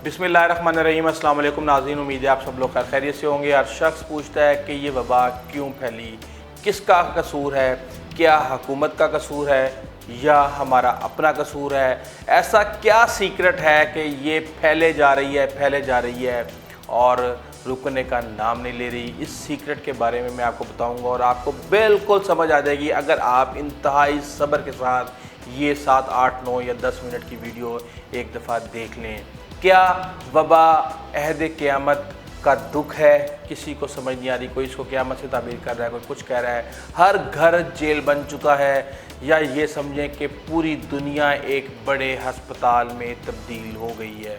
बिस्मिल्लाहिर्रहमानिर्रहीम। अस्सलाम वालेकुम नाज़रीन, उम्मीद है आप सब लोग खैरियत से होंगे। हर शख्स पूछता है कि ये वबा क्यों फैली, किसका कसूर है, क्या हुकूमत का कसूर है या हमारा अपना कसूर है। ऐसा क्या सीक्रेट है कि ये फैले जा रही है और रुकने का नाम नहीं ले रही। इस सीक्रेट के बारे में मैं आपको बताऊंगा और आपको बिल्कुल समझ आ जाएगी अगर आप इंतहाई सब्र के साथ ये 7, 8, 9 या 10 मिनट की वीडियो एक दफ़ा देख लें। क्या वबा अहद क़यामत का दुख है? किसी को समझ नहीं आ रही, कोई इसको क़यामत से ताबीर कर रहा है, कोई कुछ कह रहा है। हर घर जेल बन चुका है, या ये समझें कि पूरी दुनिया एक बड़े हस्पताल में तब्दील हो गई है।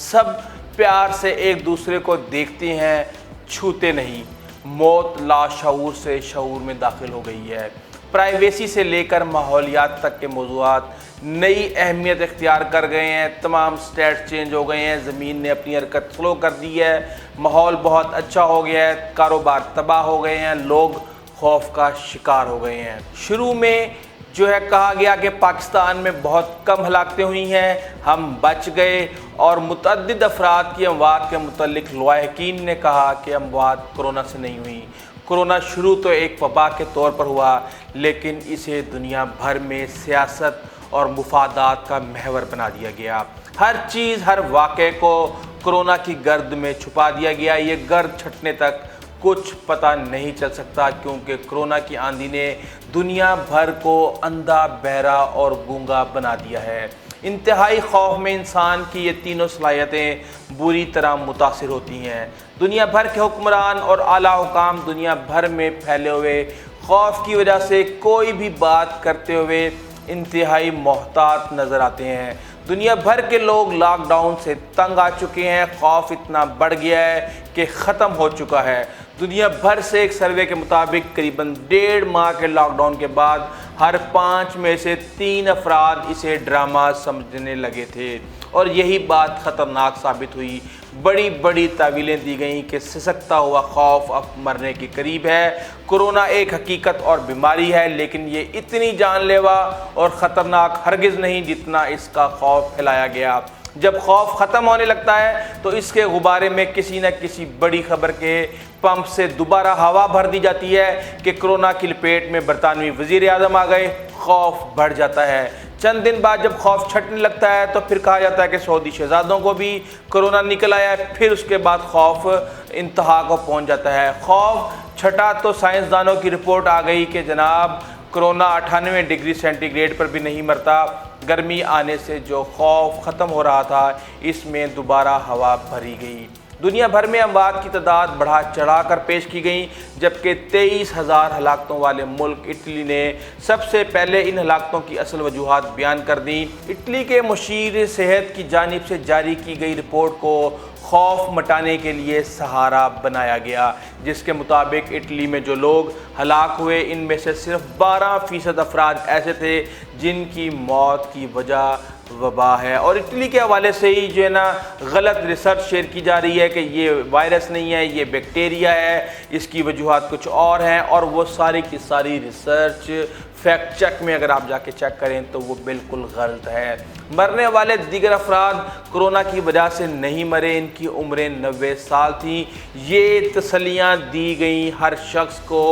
सब प्यार से एक दूसरे को देखते हैं, छूते नहीं। मौत लाशऊर से शऊर में दाखिल हो गई है। प्राइवेसी से लेकर माहौलियात तक के मौज़ूआत नई अहमियत इख्तियार कर गए हैं। तमाम स्टेट्स चेंज हो गए हैं, ज़मीन ने अपनी हरकत स्लो कर दी है, माहौल बहुत अच्छा हो गया है, कारोबार तबाह हो गए हैं, लोग खौफ का शिकार हो गए हैं। शुरू में जो है कहा गया कि पाकिस्तान में बहुत कम हलाकतें हुई हैं, हम बच गए, और मुतअद्दिद अफराद की अमवात के मुतल्लिक लवाहकीन ने कहा कि अमवात कोरोना से नहीं हुई। कोरोना शुरू तो एक वबा के तौर पर हुआ, लेकिन इसे दुनिया भर में सियासत और मुफादात का महवर बना दिया गया। हर चीज़, हर वाक़े को कोरोना की गर्द में छुपा दिया गया। ये गर्द छटने तक कुछ पता नहीं चल सकता, क्योंकि कोरोना की आंधी ने दुनिया भर को अंधा, बहरा और गूंगा बना दिया है। इंतहाई खौफ में इंसान की ये तीनों सलाहियतें बुरी तरह मुतासिर होती हैं। दुनिया भर के हुक्मरान और आला हुकाम दुनिया भर में फैले हुए खौफ की वजह से कोई भी बात करते हुए इंतहाई मोहतात नज़र आते हैं। दुनिया भर के लोग लॉकडाउन से तंग आ चुके हैं। खौफ इतना बढ़ गया है कि ख़त्म हो चुका है। दुनिया भर से एक सर्वे के मुताबिक करीबन 1.5 माह के लॉकडाउन के बाद हर 5 में से 3 अफराद इसे ड्रामा समझने लगे थे, और यही बात ख़तरनाक साबित हुई। बड़ी बड़ी तावीलें दी गईं कि सिसकता हुआ खौफ अब मरने के करीब है। कोरोना एक हकीकत और बीमारी है, लेकिन ये इतनी जानलेवा और ख़तरनाक हरगिज़ नहीं जितना इसका खौफ फैलाया गया। जब खौफ ख़त्म होने लगता है तो इसके गुब्बारे में किसी न किसी बड़ी खबर के पंप से दोबारा हवा भर दी जाती है कि कोरोना की लपेट में बरतानवी वज़ीर आज़म आ गए। खौफ बढ़ जाता है। चंद दिन बाद जब खौफ छटने लगता है तो फिर कहा जाता है कि सऊदी शहजादों को भी कोरोना निकल आया है। फिर उसके बाद खौफ इंतहा को पहुंच जाता है। खौफ छटा तो साइंसदानों की रिपोर्ट आ गई कि जनाब कोरोना 98 डिग्री सेंटीग्रेड पर भी नहीं मरता। गर्मी आने से जो खौफ ख़त्म हो रहा था, इसमें दोबारा हवा भरी गई। दुनिया भर में अमवात की तादाद बढ़ा चढ़ा कर पेश की गई, जबकि 23,000 हलाकतों वाले मुल्क इटली ने सबसे पहले इन हलाकतों की असल वजूहात बयान कर दी। इटली के मुशीर सेहत की जानिब से जारी की गई रिपोर्ट को खौफ मटाने के लिए सहारा बनाया गया, जिसके मुताबिक इटली में जो लोग हलाक हुए, इनमें से सिर्फ 12% अफराद ऐसे थे जिनकी मौत की वजह वबा है। और इटली के हवाले से ही जो है ना गलत रिसर्च शेयर की जा रही है कि ये वायरस नहीं है, ये बैक्टीरिया है, इसकी वजूहात कुछ और हैं, और वो सारी की सारी रिसर्च फैक्ट चेक में अगर आप जाके चेक करें तो वो बिल्कुल गलत है। मरने वाले दीगर अफराद कोरोना की वजह से नहीं मरे, इनकी उम्रें 90 साल थी। ये तसल्लियाँ दी गई हर शख्स को,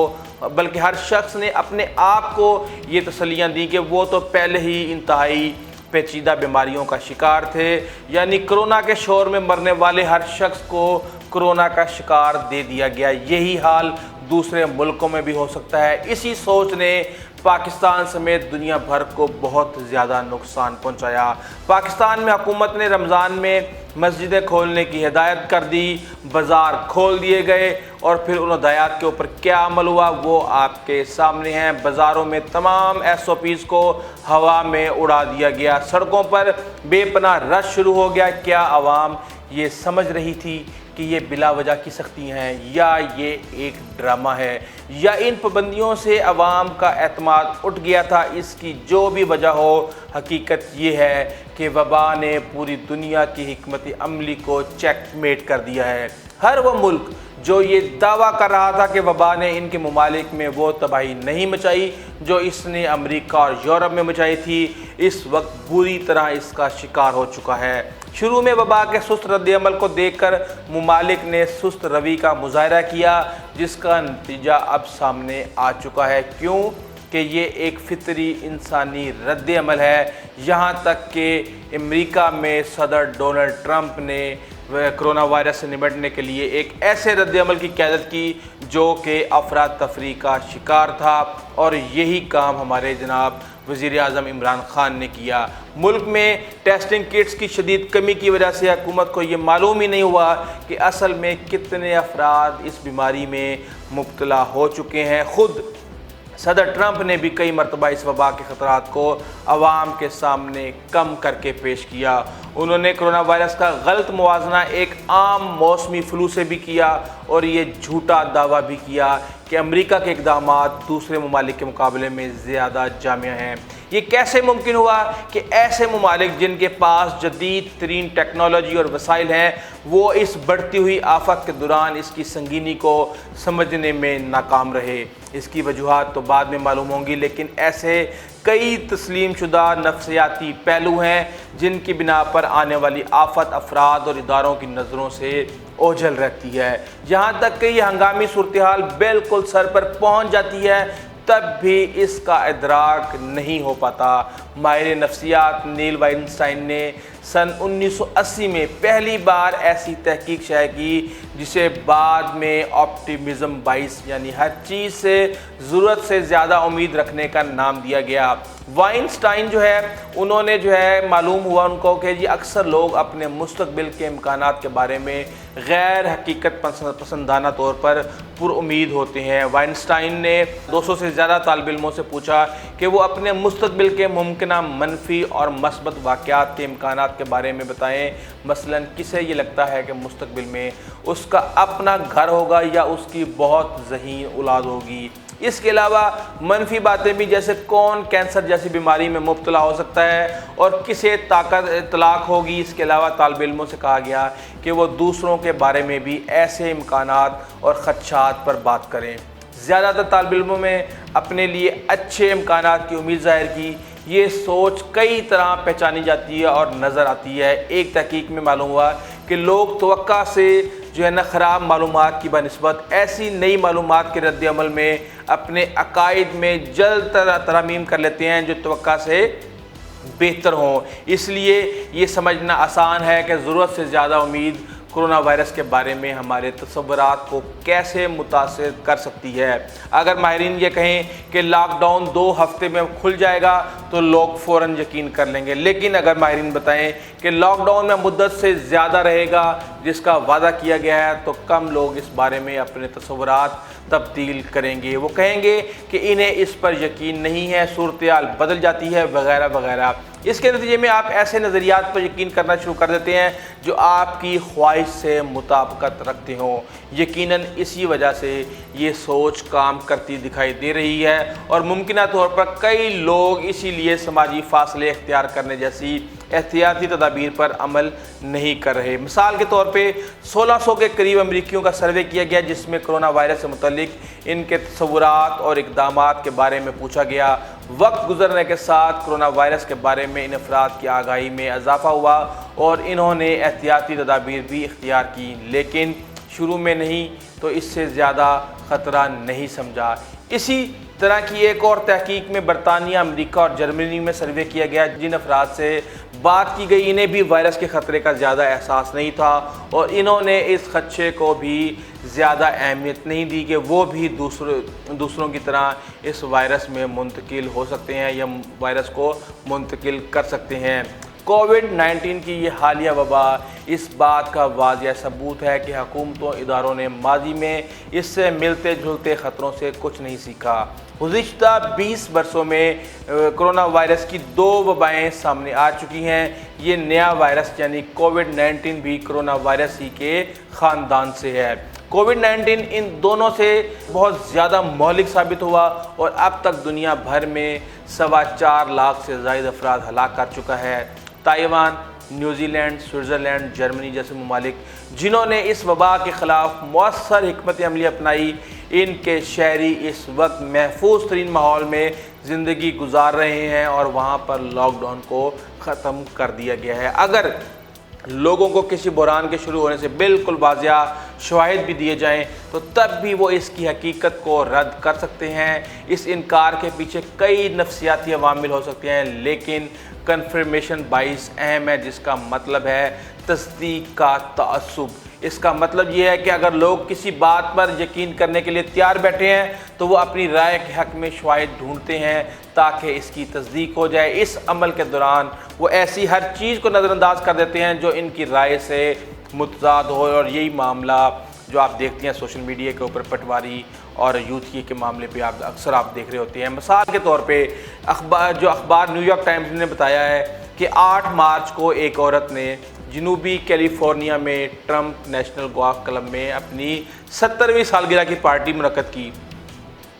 बल्कि हर शख्स ने अपने आप को ये तसल्लियाँ दी कि वो तो पहले ही इंतहाई पेचीदा बीमारियों का शिकार थे। यानी कोरोना के शोर में मरने वाले हर शख्स को कोरोना का शिकार दे दिया गया। यही हाल दूसरे मुल्कों में भी हो सकता है। इसी सोच ने पाकिस्तान समेत दुनिया भर को बहुत ज़्यादा नुकसान पहुंचाया। पाकिस्तान में हुकूमत ने रमज़ान में मस्जिदें खोलने की हिदायत कर दी, बाज़ार खोल दिए गए, और फिर उन हिदायत के ऊपर क्या अमल हुआ वो आपके सामने है। बाज़ारों में तमाम SOPs को हवा में उड़ा दिया गया। सड़कों पर बेपनाह रश शुरू हो गया। क्या आवाम ये समझ रही थी कि ये बिला वजह की सख्ती हैं, या ये एक ड्रामा है, या इन पाबंदियों से अवाम का एतमाद उठ गया था? इसकी जो भी वजह हो, हकीकत ये है कि वबा ने पूरी दुनिया की हिकमत अमली को चेकमेट कर दिया है। हर वो मुल्क जो ये दावा कर रहा था कि वबा ने इनके ममालिक में वो तबाही नहीं मचाई जो इसने अमेरिका और यूरोप में मचाई थी, इस वक्त बुरी तरह इसका शिकार हो चुका है। शुरू में वबा के सुस्त रद्द-ए-अमल को देखकर ममालिक ने सुस्त रवि का मुजाहरा किया, जिसका नतीजा अब सामने आ चुका है। क्यों कि ये एक फितरी इंसानी रद्द-ए-अमल है। यहाँ तक कि अमेरिका में सदर डोनाल्ड ट्रंप ने कोरोना वायरस से निपटने के लिए एक ऐसे रद्द-ए-अमल की क़यादत की जो कि अफरा तफरी का शिकार था, और यही काम हमारे जनाब वज़ीर आज़म इमरान खान ने किया। मुल्क में टेस्टिंग किट्स की शदीद कमी की वजह से हुकूमत को ये मालूम ही नहीं हुआ कि असल में कितने अफराद इस बीमारी में मुब्तला हो चुके हैं। ख़ुद सदर ट्रंप ने भी कई मरतबा इस वबा के ख़तरात को आवाम के सामने कम करके पेश किया। उन्होंने कोरोना वायरस का गलत मुवाजना एक आम मौसमी फ्लू से भी किया, और ये झूठा दावा भी किया कि अमेरिका के इक़दाम दूसरे ममालिक के मुकाबले में ज़्यादा जामिया हैं। ये कैसे मुमकिन हुआ कि ऐसे ममालिक जिनके पास जदीद तरीन टेक्नोलॉजी और वसाइल हैं, वो इस बढ़ती हुई आफत के दौरान इसकी संगीनी को समझने में नाकाम रहे। इसकी वजूहात तो बाद में मालूम होंगी, लेकिन ऐसे कई तस्लीम शुदा नफ्सियाती पहलू हैं जिनकी बिना पर आने वाली आफत अफराद और इदारों की नज़रों से ओझल रहती है। यहाँ तक कि यह हंगामी सूरत हाल बिल्कुल सर पर पहुँच जाती है, तब भी इसका इदराक नहीं हो पाता। माहिर नफ्सियात नील वाइनस्टाइन ने सन 1980 में पहली बार ऐसी तहकीक शाया की जिसे बाद में ऑप्टिमिज़म बाइस यानी हर चीज़ से ज़रूरत से ज़्यादा उम्मीद रखने का नाम दिया गया। वाइनस्टाइन उन्होंने मालूम हुआ उनको कि जी अक्सर लोग अपने मुस्तकबिल के इम्कानात के बारे में गैर हकीकत पसंदाना तौर पर पुरुमीद होते हैं। वाइनस्टाइन ने 200 से ज़्यादा तालिब इल्मों से पूछा कि वो अपने मुस्तकबिल के मुमकिना मनफी और मस्बत वाक़यात के इम्कानात के बारे में बताएं। मसलन किसे ये लगता है कि मुस्तकबिल में उसका अपना घर होगा या उसकी बहुत ज़हीन औलाद होगी। इसके अलावा मनफी बातें भी, जैसे कौन कैंसर जैसी बीमारी में मुब्तला हो सकता है और किसे ताकत तलाक होगी। इसके अलावा तालिब इल्मों से कहा गया कि वो दूसरों के बारे में भी ऐसे इम्कानात और ख़दशात पर बात करें। ज़्यादातर तालिब इल्मों में अपने लिए अच्छे इम्कानात की उम्मीद ज़ाहिर की। ये सोच कई तरह पहचानी जाती है और नज़र आती है। एक तहकीक में मालूम हुआ कि लोग तवक्का से ख़राब मालूमात की बनिस्बत ऐसी नई मालूमात के रद्द-ए-अमल में अपने अकायद में जल्द तरमीम कर लेते हैं जो तवक्का से बेहतर हों। इसलिए ये समझना आसान है कि ज़रूरत से ज़्यादा उम्मीद कोरोना वायरस के बारे में हमारे तसव्वुरात को कैसे मुतासिर कर सकती है। अगर माहिरीन ये कहें कि लॉकडाउन 2 हफ्ते में खुल जाएगा तो लोग फ़ौरन यकीन कर लेंगे, लेकिन अगर माहिरीन बताएं कि लॉकडाउन में मुद्दत से ज़्यादा रहेगा जिसका वादा किया गया है, तो कम लोग इस बारे में अपने तसव्वुरात तब्दील करेंगे। वो कहेंगे कि इन्हें इस पर यकीन नहीं है, सूरत हाल बदल जाती है वगैरह वगैरह। इसके नतीजे में आप ऐसे नज़रियात पर यकीन करना शुरू कर देते हैं जो आपकी ख्वाहिश से मुताबिकत रखते हों। यकीनन इसी वजह से ये सोच काम करती दिखाई दे रही है, और मुमकिन तौर पर कई लोग इसीलिए समाजी फासले इख्तियार करने जैसी एहतियाती तदाबीर पर अमल नहीं कर रहे। मिसाल के तौर पे 1600 के करीब अमरीकियों का सर्वे किया गया, जिसमें कोरोना वायरस से मुतल्लिक इनके तसव्वुरात और इक़दामात के बारे में पूछा गया। वक्त गुजरने के साथ कोरोना वायरस के बारे में इन अफराद की आगाही में इजाफा हुआ और इन्होंने एहतियाती तदाबीर भी इख्तियार की, लेकिन शुरू में नहीं तो इससे ज़्यादा ख़तरा नहीं समझा। इसी तरह की एक और तहकीक में बरतानिया, अमेरिका और जर्मनी में सर्वे किया गया। जिन अफराद से बात की गई इन्हें भी वायरस के ख़तरे का ज़्यादा एहसास नहीं था, और इन्होंने इस खदशे को भी ज़्यादा अहमियत नहीं दी कि वो भी दूसरों की तरह इस वायरस में मुंतकिल हो सकते हैं या वायरस को मुंतकिल कर सकते हैं। कोविड-19 की ये हालिया वबा इस बात का वाज़िह सबूत है कि हुकूमतों इदारों ने माजी में इससे मिलते जुलते ख़तरों से कुछ नहीं सीखा। गुज़िश्ता 20 बरसों में कोरोना वायरस की 2 वबाएँ सामने आ चुकी हैं। ये नया वायरस यानी कोविड-19 भी कोरोना वायरस ही के ख़ानदान से है। कोविड-19 इन दोनों से बहुत ज़्यादा मौलिक साबित हुआ और अब तक दुनिया भर में 4.25 लाख से ज़ायद अफराद हलाक कर चुका है। Taiwan, New Zealand, Switzerland, Germany جیسے ممالک جنہوں نے اس وبا کے خلاف مؤثر حکمت عملی اپنائی، ان کے شہری اس وقت محفوظ ترین ماحول میں زندگی گزار رہے ہیں اور وہاں پر لاک ڈاؤن کو ختم کر دیا گیا ہے۔ اگر لوگوں کو کسی بحران کے شروع ہونے سے بالکل واضح شواہد بھی دیے جائیں تو تب بھی وہ اس کی حقیقت کو رد کر سکتے ہیں۔ اس انکار کے پیچھے کئی نفسیاتی عوامل ہو سکتے ہیں، لیکن کنفرمیشن بائس اہم ہے، جس کا مطلب ہے تصدیق کا تعصب۔ اس کا مطلب یہ ہے کہ اگر لوگ کسی بات پر یقین کرنے کے لیے تیار بیٹھے ہیں تو وہ اپنی رائے کے حق میں شواہد ڈھونڈتے ہیں تاکہ اس کی تصدیق ہو جائے۔ اس عمل کے دوران وہ ایسی ہر چیز کو نظر انداز کر دیتے ہیں جو ان کی رائے سے متضاد ہو، اور یہی معاملہ جو آپ دیکھتے ہیں سوشل میڈیا کے اوپر پٹواری اور یوتھی کے معاملے پہ اکثر آپ دیکھ رہے ہوتے ہیں۔ مثال کے طور پہ اخبار نیو یارک ٹائمز نے بتایا ہے کہ 8 مارچ کو ایک عورت نے جنوبی کیلیفورنیا میں ٹرمپ نیشنل گولف کلب میں اپنی 70ویں سالگرہ کی پارٹی منعقد کی۔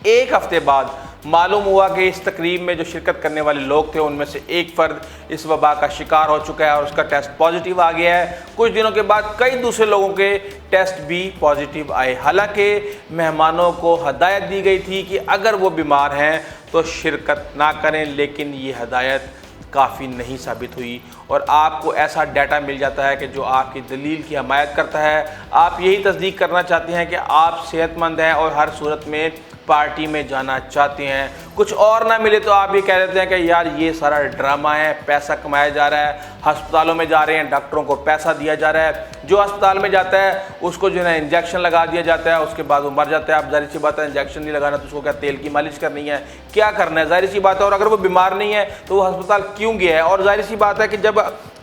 ایک ہفتے بعد معلوم ہوا کہ اس تقریب میں جو شرکت کرنے والے لوگ تھے ان میں سے ایک فرد اس وبا کا شکار ہو چکا ہے اور اس کا ٹیسٹ پازیٹیو آ گیا ہے۔ کچھ دنوں کے بعد کئی دوسرے لوگوں کے ٹیسٹ بھی پازیٹیو آئے۔ حالانکہ مہمانوں کو ہدایت دی گئی تھی کہ اگر وہ بیمار ہیں تو شرکت نہ کریں، لیکن یہ ہدایت کافی نہیں ثابت ہوئی اور آپ کو ایسا ڈیٹا مل جاتا ہے کہ جو آپ کی دلیل کی حمایت کرتا ہے۔ آپ یہی تصدیق کرنا چاہتے ہیں کہ آپ صحت مند ہیں اور ہر صورت میں پارٹی میں جانا چاہتے ہیں۔ کچھ اور نہ ملے تو آپ یہ کہہ دیتے ہیں کہ یار یہ سارا ڈرامہ ہے، پیسہ کمایا جا رہا ہے، ہسپتالوں میں جا رہے ہیں، ڈاکٹروں کو پیسہ دیا جا رہا ہے۔ جو ہسپتال میں جاتا ہے اس کو جو ہے نا انجیکشن لگا دیا جاتا ہے، اس کے بعد وہ مر جاتا ہے۔ اب ظاہر سی بات ہے انجیکشن نہیں لگانا تو اس کو کیا تیل کی مالش کرنی ہے، کیا کرنا ہے، ظاہر سی بات ہے۔ اور اگر وہ بیمار نہیں ہے تو وہ ہسپتال کیوں گیا ہے؟ اور ظاہر سی بات ہے کہ جب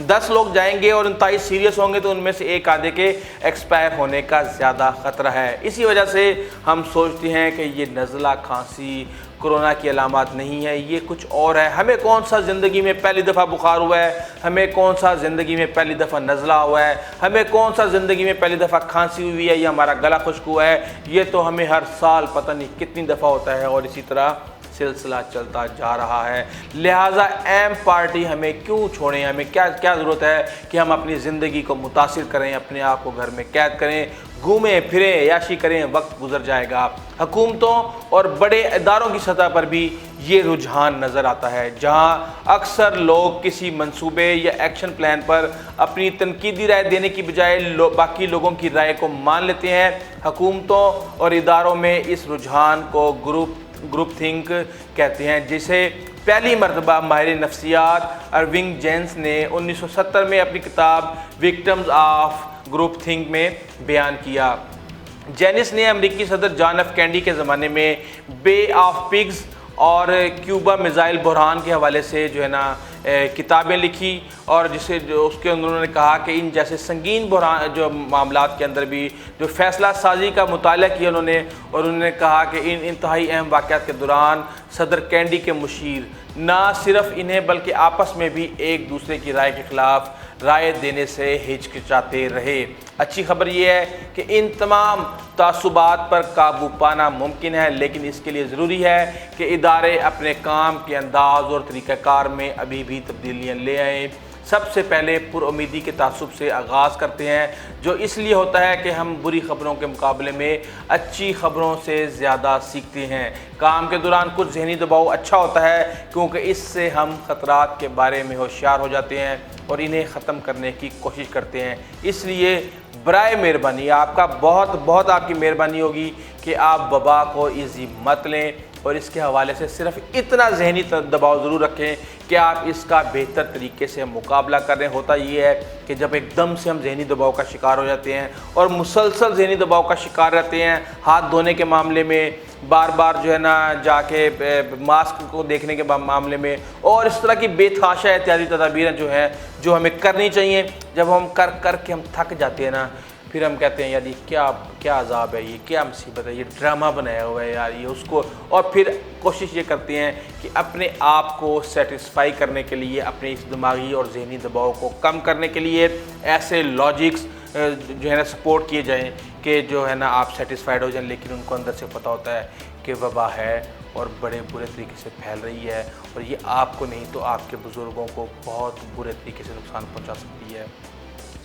10 لوگ جائیں گے اور 29 سیریس ہوں گے تو ان میں سے ایک آدھے کے ایکسپائر ہونے کا زیادہ خطرہ ہے۔ اسی وجہ سے ہم سوچتے ہیں کہ یہ نزلہ کھانسی کورونا کی علامات نہیں ہے، یہ کچھ اور ہے۔ ہمیں کون سا زندگی میں پہلی دفعہ بخار ہوا ہے، ہمیں کون سا زندگی میں پہلی دفعہ نزلہ ہوا ہے، ہمیں کون سا زندگی میں پہلی دفعہ کھانسی ہوئی ہے یا ہمارا گلا خشک ہوا ہے، یہ تو ہمیں ہر سال پتہ نہیں کتنی دفعہ ہوتا ہے اور اسی طرح سلسلہ چلتا جا رہا ہے۔ لہٰذا اہم پارٹی ہمیں کیوں چھوڑیں؟ ہمیں کیا ضرورت ہے کہ ہم اپنی زندگی کو متاثر کریں، اپنے آپ کو گھر میں قید کریں، گھومیں پھریں، عیاشی کریں، وقت گزر جائے گا۔ حکومتوں اور بڑے اداروں کی سطح پر بھی یہ رجحان نظر آتا ہے، جہاں اکثر لوگ کسی منصوبے یا ایکشن پلان پر اپنی تنقیدی رائے دینے کی بجائے باقی لوگوں کی رائے کو مان لیتے ہیں۔ حکومتوں اور اداروں میں اس رجحان کو گروپ تھنک کہتے ہیں، جسے پہلی مرتبہ ماہر نفسیات ارونگ جینس نے 1970 میں اپنی کتاب وکٹمز آف گروپ تھنک میں بیان کیا۔ جینس نے امریکی صدر جان ایف کینیڈی کے زمانے میں بے آف پگز اور کیوبا میزائل بحران کے حوالے سے جو ہے نا کتابیں لکھی، اور اس کے اندر انہوں نے کہا کہ ان جیسے سنگین بحران جو معاملات کے اندر بھی جو فیصلہ سازی کا مطالعہ کیا انہوں نے کہا کہ ان انتہائی اہم واقعات کے دوران صدر کینیڈی کے مشیر نہ صرف انہیں بلکہ آپس میں بھی ایک دوسرے کی رائے کے خلاف رائے دینے سے ہچکچاتے رہے۔ اچھی خبر یہ ہے کہ ان تمام تعصبات پر قابو پانا ممکن ہے، لیکن اس کے لیے ضروری ہے کہ ادارے اپنے کام کے انداز اور طریقہ کار میں ابھی بھی تبدیلیاں لے آئیں۔ سب سے پہلے پر امیدی کے تعصب سے آغاز کرتے ہیں، جو اس لیے ہوتا ہے کہ ہم بری خبروں کے مقابلے میں اچھی خبروں سے زیادہ سیکھتے ہیں۔ کام کے دوران کچھ ذہنی دباؤ اچھا ہوتا ہے کیونکہ اس سے ہم خطرات کے بارے میں ہوشیار ہو جاتے ہیں اور انہیں ختم کرنے کی کوشش کرتے ہیں۔ اس لیے برائے مہربانی آپ کا بہت آپ کی مہربانی ہوگی کہ آپ وبا کو ایزی مت لیں اور اس کے حوالے سے صرف اتنا ذہنی دباؤ ضرور رکھیں کہ آپ اس کا بہتر طریقے سے مقابلہ کر رہے ہیں۔ ہوتا یہ ہے کہ جب ایک دم سے ہم ذہنی دباؤ کا شکار ہو جاتے ہیں اور مسلسل ذہنی دباؤ کا شکار رہتے ہیں، ہاتھ دھونے کے معاملے میں بار بار جو ہے نا جا کے ماسک کو دیکھنے کے معاملے میں، اور اس طرح کی بے تحاشا احتیاطی تدابیریں جو ہمیں کرنی چاہیے، جب ہم کر کے ہم تھک جاتے ہیں نا، پھر ہم کہتے ہیں یار یہ کیا عذاب ہے، یہ کیا مصیبت ہے، یہ ڈرامہ بنایا ہوا ہے یار یہ اس کو، اور پھر کوشش یہ کرتے ہیں کہ اپنے آپ کو سیٹسفائی کرنے کے لیے، اپنے اس دماغی اور ذہنی دباؤ کو کم کرنے کے لیے ایسے لاجکس جو ہے نا سپورٹ کیے جائیں کہ جو ہے نا آپ سیٹسفائیڈ ہو جائیں، لیکن ان کو اندر سے پتہ ہوتا ہے کہ وبا ہے اور بڑے برے طریقے سے پھیل رہی ہے، اور یہ آپ کو نہیں تو آپ کے بزرگوں کو بہت برے طریقے سے نقصان پہنچا سکتی ہے۔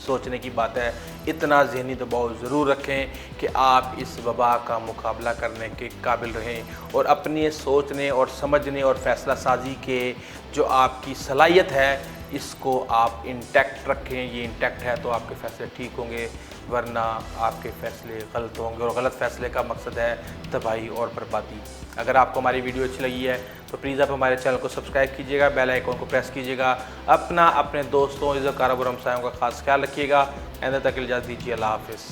سوچنے کی بات ہے، اتنا ذہنی دباؤ ضرور رکھیں کہ آپ اس وبا کا مقابلہ کرنے کے قابل رہیں، اور اپنی سوچنے اور سمجھنے اور فیصلہ سازی کے جو آپ کی صلاحیت ہے اس کو آپ انٹیکٹ رکھیں۔ یہ انٹیکٹ ہے تو آپ کے فیصلے ٹھیک ہوں گے، ورنہ آپ کے فیصلے غلط ہوں گے، اور غلط فیصلے کا مقصد ہے تباہی اور بربادی۔ اگر آپ کو ہماری ویڈیو اچھی لگی ہے تو پلیز آپ ہمارے چینل کو سبسکرائب کیجیے گا، بیل آئیکن کو پریس کیجیے گا، اپنے دوستوں، عزیز و اقارب اور ہمسایوں کا خاص خیال رکھیے گا۔ تک اجازت دیجیے، اللہ حافظ۔